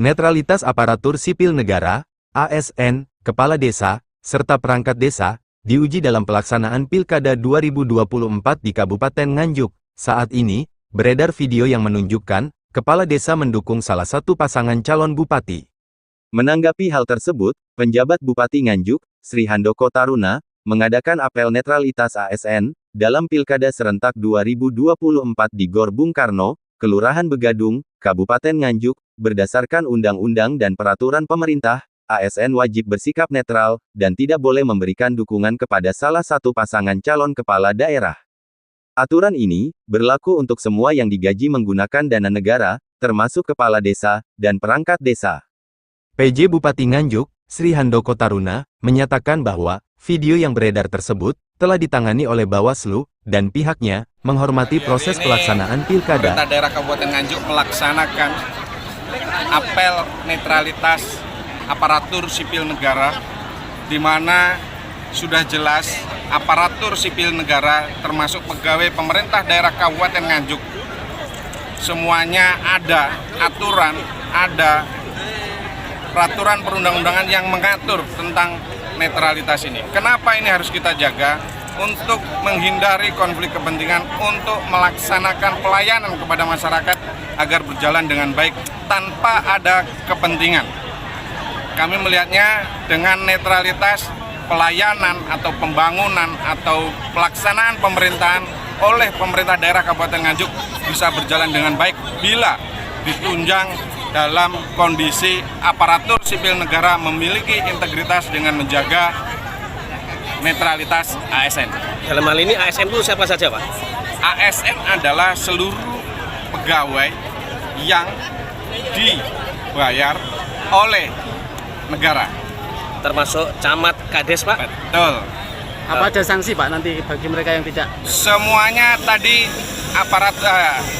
Netralitas aparatur sipil negara, ASN, kepala desa, serta perangkat desa, diuji dalam pelaksanaan Pilkada 2024 di Kabupaten Nganjuk. Saat ini, beredar video yang menunjukkan, kepala desa mendukung salah satu pasangan calon bupati. Menanggapi hal tersebut, penjabat Bupati Nganjuk, Sri Handoko Taruna, mengadakan apel netralitas ASN, dalam Pilkada serentak 2024 di Gor Bung Karno, Kelurahan Begadung, Kabupaten Nganjuk. Berdasarkan undang-undang dan peraturan pemerintah, ASN wajib bersikap netral, dan tidak boleh memberikan dukungan kepada salah satu pasangan calon kepala daerah. Aturan ini berlaku untuk semua yang digaji menggunakan dana negara, termasuk kepala desa dan perangkat desa. PJ Bupati Nganjuk, Sri Handoko Taruna, menyatakan bahwa video yang beredar tersebut telah ditangani oleh Bawaslu, dan pihaknya menghormati proses pelaksanaan pilkada. Pemerintah daerah Kabupaten Nganjuk melaksanakan apel netralitas aparatur sipil negara, di mana sudah jelas aparatur sipil negara termasuk pegawai pemerintah daerah Kabupaten Nganjuk semuanya ada aturan, ada peraturan perundang-undangan yang mengatur tentang netralitas ini. Kenapa ini harus kita jaga? Untuk menghindari konflik kepentingan, untuk melaksanakan pelayanan kepada masyarakat agar berjalan dengan baik tanpa ada kepentingan. Kami melihatnya dengan netralitas pelayanan atau pembangunan atau pelaksanaan pemerintahan oleh pemerintah daerah Kabupaten Nganjuk bisa berjalan dengan baik bila ditunjang dalam kondisi aparatur sipil negara memiliki integritas dengan menjaga netralitas ASN. Dalam hal ini ASN itu siapa saja, Pak? ASN adalah seluruh pegawai yang dibayar oleh negara. Termasuk camat, kades, Pak? Betul. Apa ada sanksi, Pak, nanti bagi mereka yang tidak? Semuanya tadi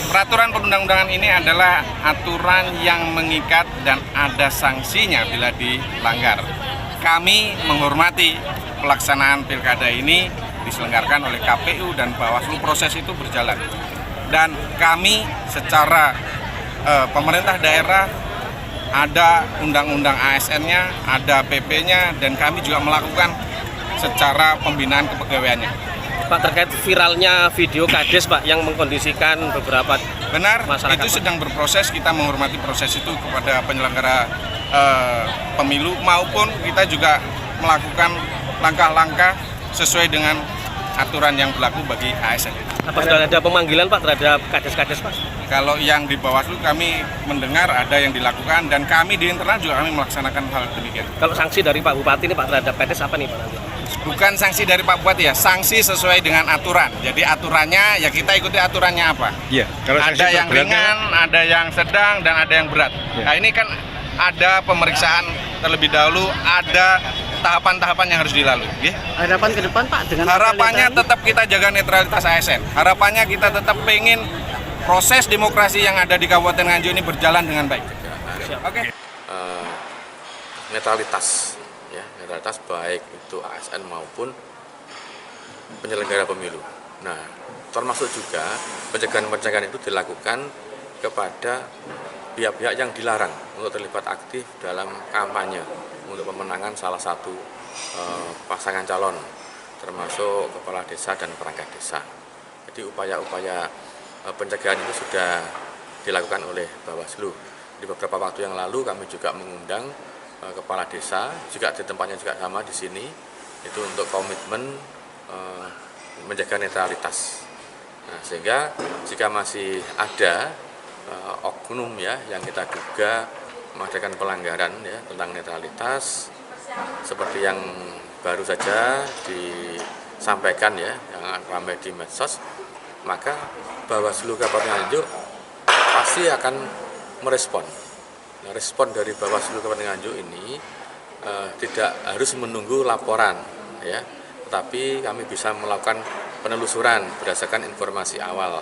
peraturan perundang-undangan ini adalah aturan yang mengikat dan ada sanksinya bila dilanggar. Kami menghormati pelaksanaan pilkada ini diselenggarakan oleh KPU dan Bawaslu, proses itu berjalan. Dan kami secara pemerintah daerah ada undang-undang ASN-nya, ada PP-nya, dan kami juga melakukan secara pembinaan kepegawaiannya. Pak, terkait viralnya video kades, Pak, yang mengkondisikan beberapa benar, masyarakat, itu Pak, sedang berproses, kita menghormati proses itu kepada penyelenggara pemilu, maupun kita juga melakukan langkah-langkah sesuai dengan aturan yang berlaku bagi ASN. Apa sudah ada pemanggilan, Pak, terhadap kades-kades, Pak? Kalau yang di Bawaslu kami mendengar ada yang dilakukan, dan kami di internal juga kami melaksanakan hal demikian. Kalau sanksi dari Pak Bupati ini, Pak, terhadap kades apa nih, Pak, nanti? Bukan sanksi dari Pak Bupati ya, sanksi sesuai dengan aturan. Jadi aturannya ya kita ikuti aturannya apa. Iya. Kalau ada yang ringan, ada yang sedang, dan ada yang berat. Ya. Nah ini kan ada pemeriksaan terlebih dahulu, ada tahapan-tahapan yang harus dilalui. Ya. Harapan ke depan, Pak, dengan Harapannya tetap kita jaga netralitas ASN. Harapannya kita tetap pengen proses demokrasi yang ada di Kabupaten Nganjuk ini berjalan dengan baik. Oke. Netralitas, ya, netralitas baik itu ASN maupun penyelenggara pemilu. Nah, termasuk juga pencegahan-pencegahan itu dilakukan kepada pihak-pihak yang dilarang untuk terlibat aktif dalam kampanye untuk pemenangan salah satu pasangan calon, termasuk kepala desa dan perangkat desa. Jadi upaya-upaya pencegahan itu sudah dilakukan oleh Bawaslu. Di beberapa waktu yang lalu kami juga mengundang kepala desa, juga di tempatnya juga sama di sini, itu untuk komitmen menjaga netralitas. Nah, sehingga jika masih ada oknum ya yang kita duga mengadakan pelanggaran ya tentang netralitas seperti yang baru saja disampaikan ya yang ramai di medsos, maka Bawaslu Kabupaten Nganjuk pasti akan merespon. Nah, respon dari Bawaslu Kabupaten Nganjuk ini tidak harus menunggu laporan ya, tetapi kami bisa melakukan penelusuran berdasarkan informasi awal.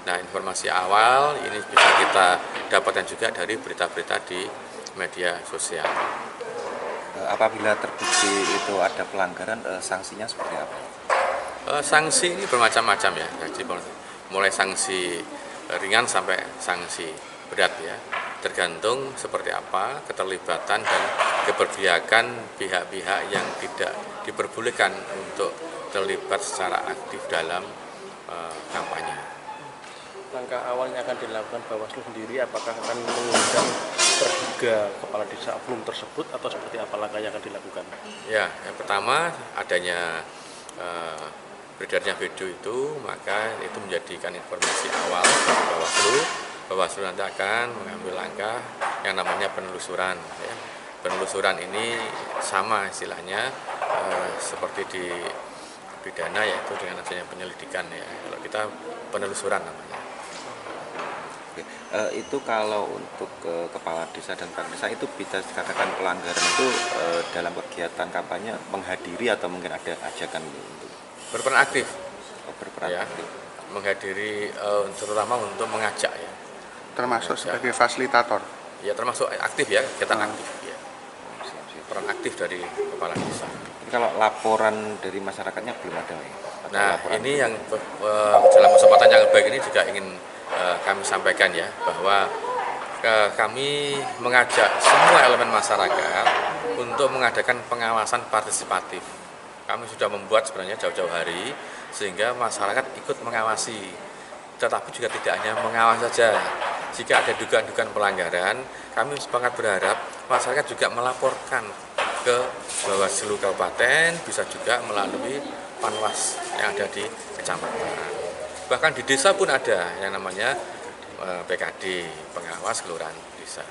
Nah, informasi awal ini bisa kita dapatkan juga dari berita-berita di media sosial. Apabila terbukti itu ada pelanggaran, sanksinya seperti apa? Sanksi ini bermacam-macam ya, jadi mulai sanksi ringan sampai sanksi berat ya. tergantung seperti apa keterlibatan dan keberpihakan pihak-pihak yang tidak diperbolehkan untuk terlibat secara aktif dalam kampanye. Langkah awal yang akan dilakukan Bawaslu sendiri apakah akan mengundang terduga kepala desa oknum tersebut atau seperti apa langkah yang akan dilakukan? Ya, yang pertama adanya beredarnya video itu, maka itu menjadikan informasi awal Bawaslu. Bawaslu nanti akan mengambil langkah yang namanya penelusuran. Ya. Penelusuran ini sama istilahnya seperti di pidana, yaitu dengan adanya penyelidikan. Ya. Kalau kita penelusuran namanya. Itu kalau untuk kepala desa dan perangkat desa itu bisa dikatakan pelanggaran itu dalam kegiatan kampanye menghadiri atau mungkin ada ajakan untuk Berperan aktif, berperan ya, aktif. menghadiri terutama untuk mengajak ya. Termasuk sebagai fasilitator. Ya termasuk aktif ya, kegiatan aktif ya. Peran aktif dari kepala desa. Ini kalau laporan dari masyarakatnya belum ada ya? Atau Nah, laporan ini yang dalam kesempatan yang baik ini juga ingin kami sampaikan ya, bahwa kami mengajak semua elemen masyarakat untuk mengadakan pengawasan partisipatif. Kami sudah membuat sebenarnya jauh-jauh hari sehingga masyarakat ikut mengawasi. Tetapi juga tidak hanya mengawasi saja. Jika ada dugaan-dugaan pelanggaran, kami sangat berharap masyarakat juga melaporkan ke Bawaslu Kabupaten, bisa juga melalui Panwas yang ada di kecamatan. Bahkan di desa pun ada yang namanya PKD, pengawas kelurahan desa.